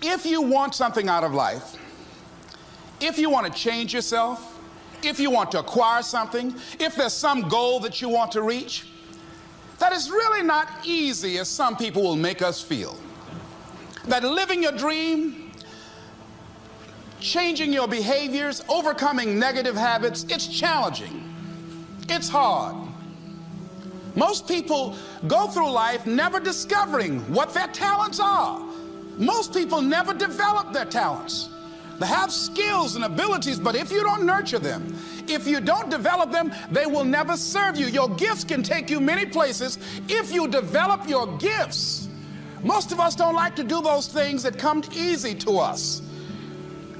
If you want something out of life, if you want to change yourself, if you want to acquire something, if there's some goal that you want to reach, that is really not easy as some people will make us feel. That living your dream, changing your behaviors, overcoming negative habits, it's challenging. It's hard. Most people go through life never discovering what their talents are. Most people never develop their talents. They have skills and abilities, but if you don't nurture them, if you don't develop them, they will never serve you. Your gifts can take you many places if you develop your gifts. Most of us don't like to do those things that come easy to us.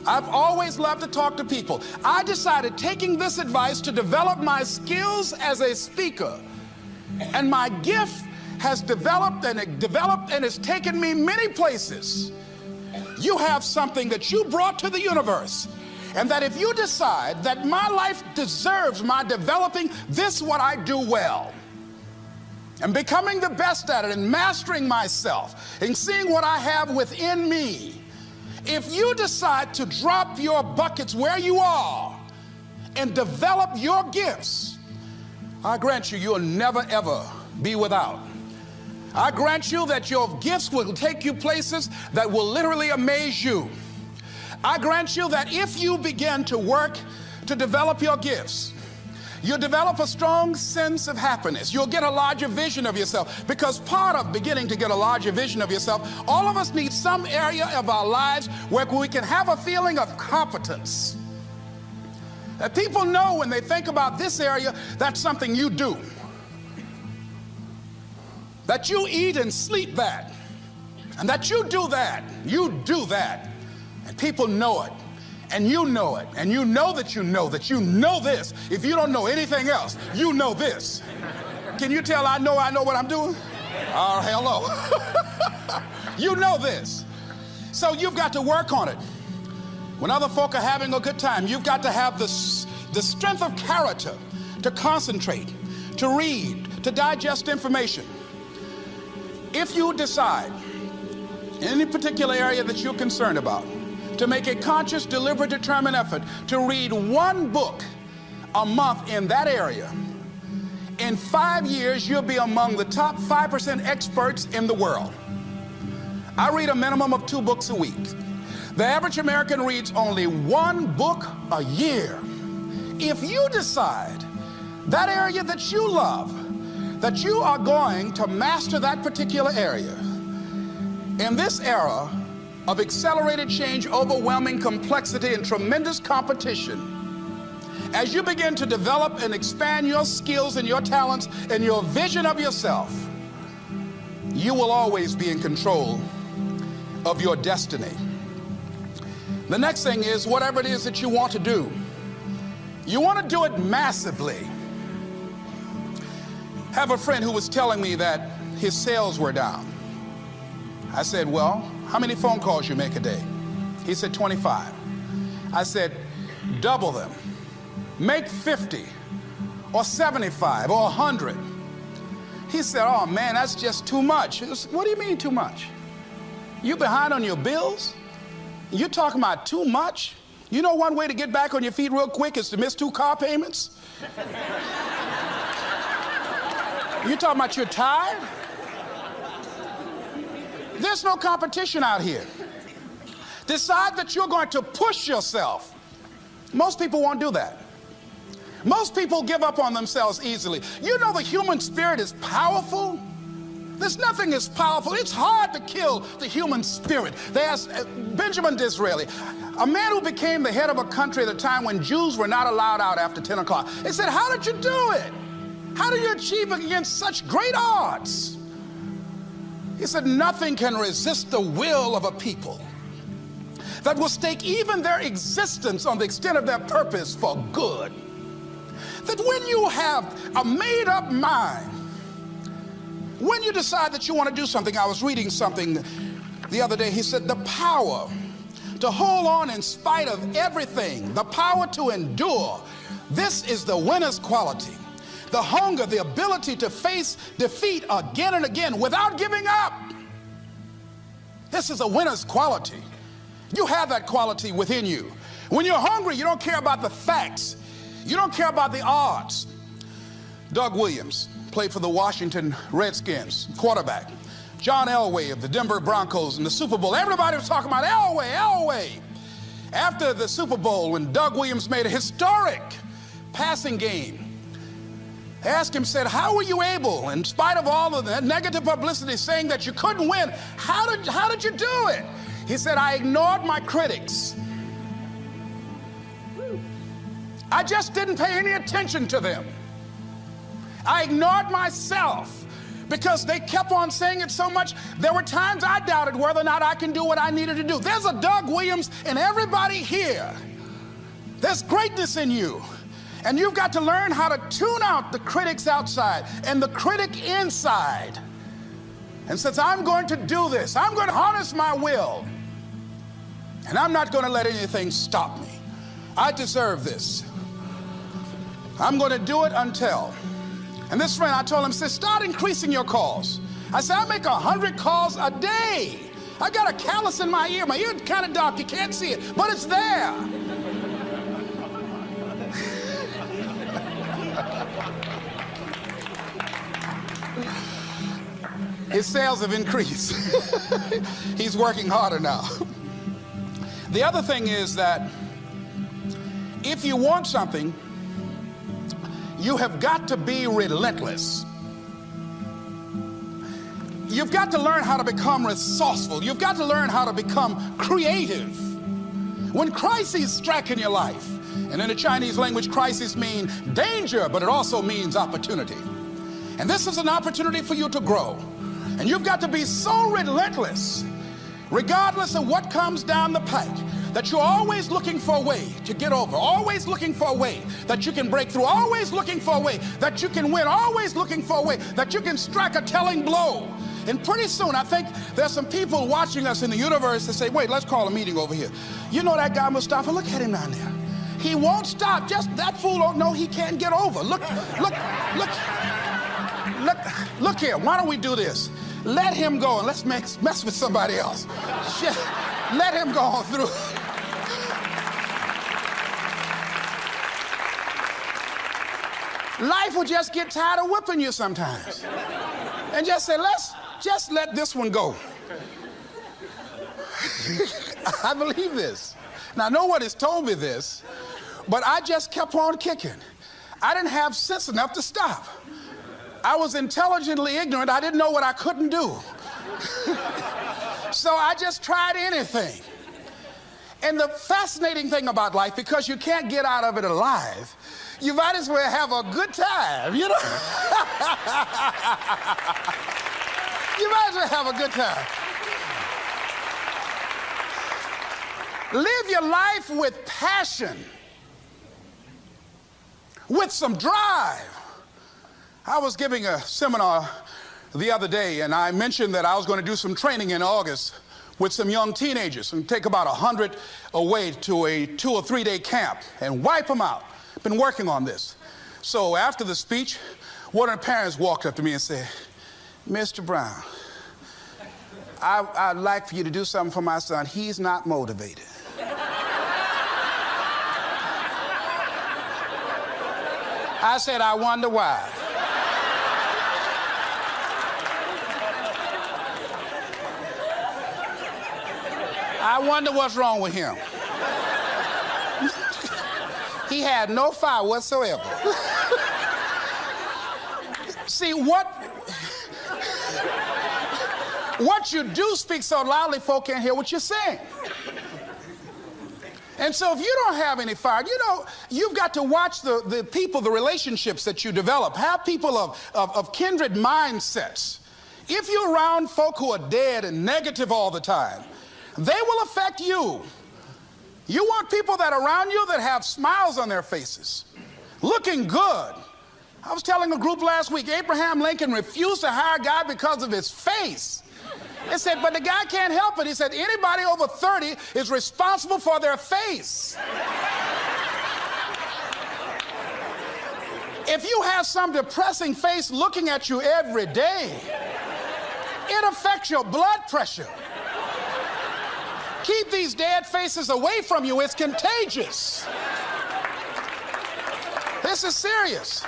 I've always loved to talk to people. I decided, taking this advice, to develop my skills as a speaker. And my gift has developed and it's taken me many places. You have something that you brought to the universe, and that if you decide that my life deserves my developing this, what I do well, and becoming the best at it, and mastering myself, and seeing what I have within me, if you decide to drop your buckets where you are and develop your gifts, I grant you, you'll never ever be without. I grant you that your gifts will take you places that will literally amaze you. I grant you that if you begin to work to develop your gifts, you'll develop a strong sense of happiness. You'll get a larger vision of yourself, because part of beginning to get a larger vision of yourself, all of us need some area of our lives where we can have a feeling of competence. That people know when they think about this area, that's something you do. That you eat and sleep that, and that you do that, and people know it, and you know it, and you know that you know this. If you don't know anything else, you know this. Can you tell I know what I'm doing? Oh, hello. You know this. So you've got to work on it. When other folk are having a good time, you've got to have the strength of character to concentrate, to read, to digest information. If you decide in any particular area that you're concerned about to make a conscious, deliberate, determined effort to read one book a month in that area, in 5 years you'll be among the top 5% experts in the world. I read a minimum of 2 books a week. The average American reads only 1 book a year. If you decide that area that you love, that you are going to master that particular area, in this era of accelerated change, overwhelming complexity, and tremendous competition, as you begin to develop and expand your skills and your talents and your vision of yourself, you will always be in control of your destiny. The next thing is, whatever it is that you want to do, you want to do it massively. I have a friend who was telling me that his sales were down. I said, well, how many phone calls you make a day? He said, 25. I said, double them. Make 50 or 75 or 100. He said, oh man, that's just too much. What do you mean too much? You behind on your bills? You're talking about too much? You know one way to get back on your feet real quick is to miss 2 car payments? You talking about you're tired? There's no competition out here. Decide that you're going to push yourself. Most people won't do that. Most people give up on themselves easily. You know the human spirit is powerful. There's nothing as powerful. It's hard to kill the human spirit. They asked Benjamin Disraeli, a man who became the head of a country at a time when Jews were not allowed out after 10 o'clock. They said, how did you do it? How do you achieve it against such great odds? He said, nothing can resist the will of a people that will stake even their existence on the extent of their purpose for good. That when you have a made-up mind, when you decide that you want to do something, I was reading something the other day, he said, the power to hold on in spite of everything, the power to endure, this is the winner's quality. The hunger, the ability to face defeat again and again without giving up. This is a winner's quality. You have that quality within you. When you're hungry, you don't care about the facts. You don't care about the odds. Doug Williams played for the Washington Redskins, quarterback. John Elway of the Denver Broncos in the Super Bowl. Everybody was talking about Elway. After the Super Bowl, when Doug Williams made a historic passing game, they asked him, said, how were you able, in spite of all of the negative publicity saying that you couldn't win, how did you do it? He said, I ignored my critics. I just didn't pay any attention to them. I ignored myself because they kept on saying it so much. There were times I doubted whether or not I can do what I needed to do. There's a Doug Williams in everybody here. There's greatness in you. And you've got to learn how to tune out the critics outside and the critic inside. And since I'm going to do this, I'm going to harness my will. And I'm not going to let anything stop me. I deserve this. I'm going to do it until. And this friend, I told him, said, start increasing your calls. I said, I make 100 calls a day. I got a callus in my ear. My ear is kind of dark. You can't see it, but it's there. His sales have increased. He's working harder now. The other thing is that if you want something, you have got to be relentless. You've got to learn how to become resourceful. You've got to learn how to become creative. When crises strike in your life, and in the Chinese language, crisis means danger, but it also means opportunity. And this is an opportunity for you to grow. And you've got to be so relentless, regardless of what comes down the pike, that you're always looking for a way to get over, always looking for a way that you can break through, always looking for a way that you can win, always looking for a way that you can strike a telling blow. And pretty soon, I think there's some people watching us in the universe that say, wait, let's call a meeting over here. You know that guy Mustafa? Look at him down there. He won't stop. Just that fool don't know he can't get over. Look here. Why don't we do this? Let him go and let's mess with somebody else. Let him go on through. Life will just get tired of whipping you sometimes. And just say, let's just let this one go. I believe this. Now, no one has told me this, but I just kept on kicking. I didn't have sense enough to stop. I was intelligently ignorant. I didn't know what I couldn't do. So I just tried anything. And the fascinating thing about life, because you can't get out of it alive, you might as well have a good time, you know? You might as well have a good time. Live your life with passion, with some drive. I was giving a seminar the other day, and I mentioned that I was going to do some training in August with some young teenagers and take about 100 away to a 2 or 3 day camp and wipe them out. Been working on this. So after the speech, one of the parents walked up to me and said, Mr. Brown, I'd like for you to do something for my son. He's not motivated. I said, I wonder why. I wonder what's wrong with him. He had no fire whatsoever. See, what you do speak so loudly, folk can't hear what you're saying. And so if you don't have any fire, you know, you've got to watch the people, the relationships that you develop. Have people of kindred mindsets. If you're around folk who are dead and negative all the time, they will affect you. You want people that are around you that have smiles on their faces, looking good. I was telling a group last week, Abraham Lincoln refused to hire a guy because of his face. They said, but the guy can't help it. He said, anybody over 30 is responsible for their face. If you have some depressing face looking at you every day, it affects your blood pressure. Keep these dead faces away from you. It's contagious. This is serious.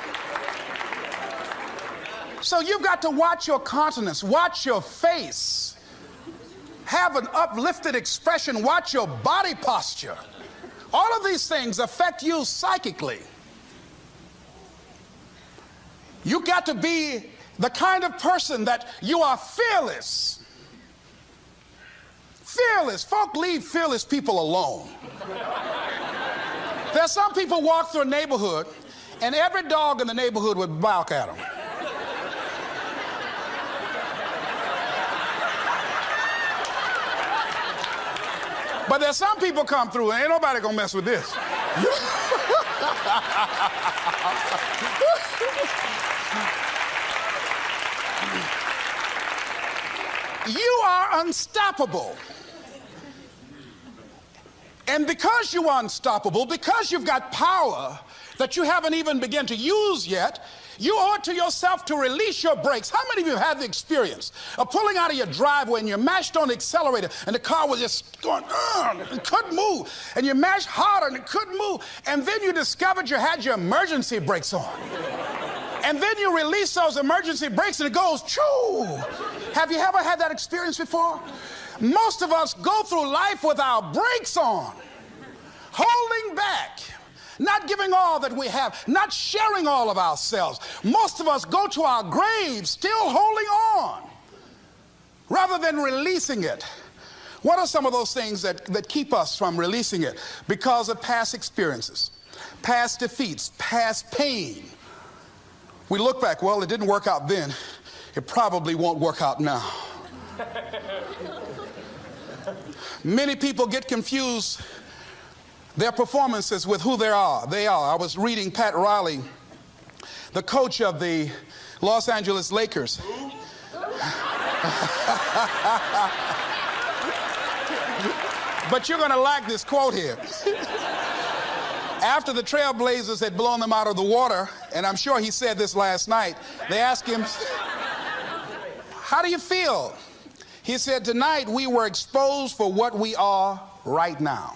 So you've got to watch your countenance, watch your face, have an uplifted expression, watch your body posture. All of these things affect you psychically. You got to be the kind of person that you are fearless. Fearless. Folk leave fearless people alone. There's some people walk through a neighborhood and every dog in the neighborhood would bark at them. But there's some people come through and ain't nobody gonna mess with this. You are unstoppable. And because you are unstoppable, because you've got power that you haven't even begun to use yet, you owe it to yourself to release your brakes. How many of you have had the experience of pulling out of your driveway and you mashed on the accelerator and the car was just going, and couldn't move, and you mashed harder and it couldn't move, and then you discovered you had your emergency brakes on. And then you release those emergency brakes and it goes, choo! Have you ever had that experience before? Most of us go through life with our brakes on, holding back, not giving all that we have, not sharing all of ourselves. Most of us go to our graves still holding on rather than releasing it. What are some of those things that keep us from releasing it? Because of past experiences, past defeats, past pain. We look back, well, it didn't work out then. It probably won't work out now. Many people get confused their performances with who they are. I was reading Pat Riley, the coach of the Los Angeles Lakers. But you're going to like this quote here. After the Trailblazers had blown them out of the water, and I'm sure he said this last night, they asked him, how do you feel? He said, tonight we were exposed for what we are right now.